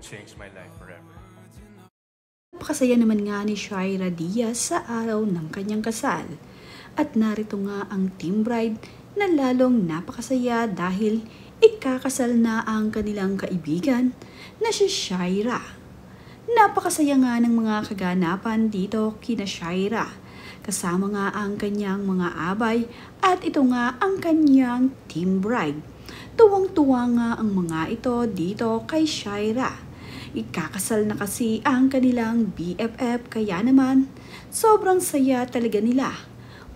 would change my life forever. Napakasaya naman nga ni Shaira Diaz sa araw ng kanyang kasal. At narito nga ang team bride na lalong napakasaya dahil ikakasal na ang kanilang kaibigan na si Shaira. Napakasaya nga ng mga kaganapan dito kina Shaira. Kasama nga ang kanyang mga abay at ito nga ang kanyang team bride. Tuwang-tuwa nga ang mga ito dito kay Shaira. Ikakasal na kasi ang kanilang BFF kaya naman sobrang saya talaga nila.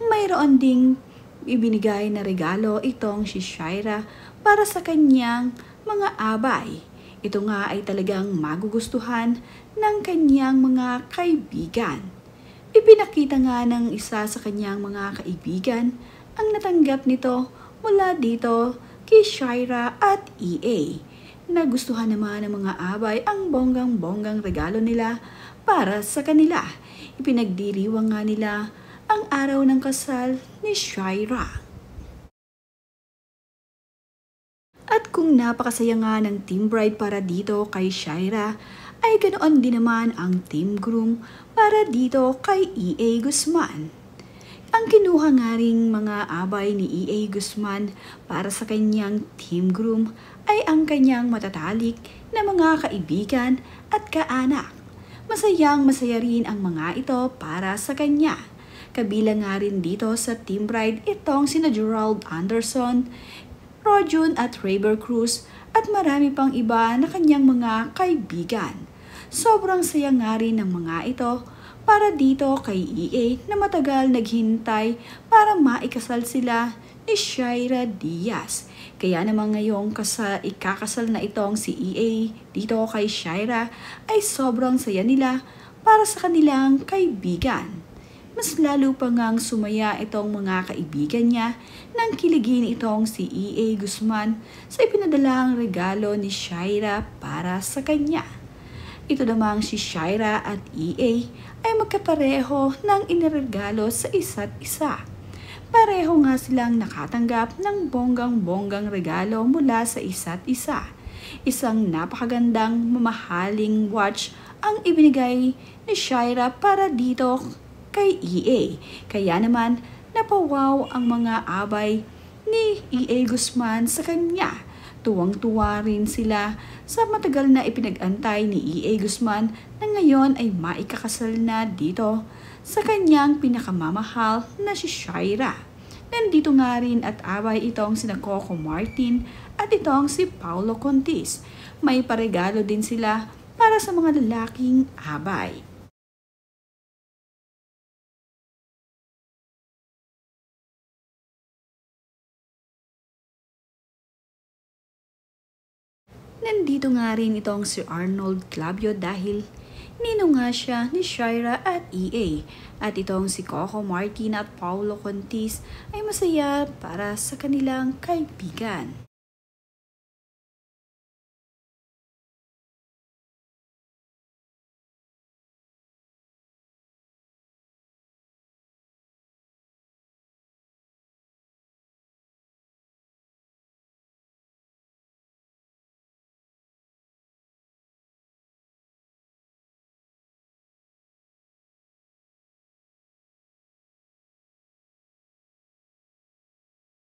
Mayroon ding ibinigay na regalo itong si Shaira para sa kanyang mga abay. Ito nga ay talagang magugustuhan ng kanyang mga kaibigan. Ipinakita nga ng isa sa kanyang mga kaibigan ang natanggap nito mula dito kay Shaira at EA. Nagustuhan naman ng mga abay ang bonggang-bonggang regalo nila para sa kanila. Ipinagdiriwang nga nila ang araw ng kasal ni Shaira. At kung napakasaya nga ng team bride para dito kay Shaira, ay ganoon din naman ang team groom para dito kay EA Guzman. Ang kinuha nga ring mga abay ni EA Guzman para sa kanyang team groom ay ang kanyang matatalik na mga kaibigan at kaanak. Masayang masaya rin ang mga ito para sa kanya. Kabilang nga rin dito sa team bride itong sina Gerald Anderson, Rojun at Rayber Cruz at marami pang iba na kanyang mga kaibigan. Sobrang saya nga rin ng mga ito para dito kay EA na matagal naghintay para maikasal sila ni Shaira Diaz. Kaya naman ngayong ikakasal na itong si EA dito kay Shaira ay sobrang saya nila para sa kanilang kaibigan. Mas lalo pa ngang sumaya itong mga kaibigan niya nang kiligin itong si EA Guzman sa ipinadalang regalo ni Shaira para sa kanya. Ito namang si Shaira at EA ay magkapareho ng iniregalo sa isa't isa. Pareho nga silang nakatanggap ng bonggang-bonggang regalo mula sa isa't isa. Isang napakagandang mamahaling watch ang ibinigay ni Shaira para dito kay EA. Kaya naman napawaw ang mga abay ni EA Guzman sa kanya. Tuwang-tuwa rin sila sa matagal na ipinag-antay ni EA Guzman na ngayon ay maikakasal na dito sa kanyang pinakamamahal na si Shaira. Nandito nga rin at abay itong sina Coco Martin at itong si Paulo Contis. May paregalo din sila para sa mga lalaking abay. Nandito nga rin itong si Arnold Clavio dahil ninong nga siya ni Shaira at EA. At itong si Coco Martin at Paulo Contis ay masaya para sa kanilang kaibigan.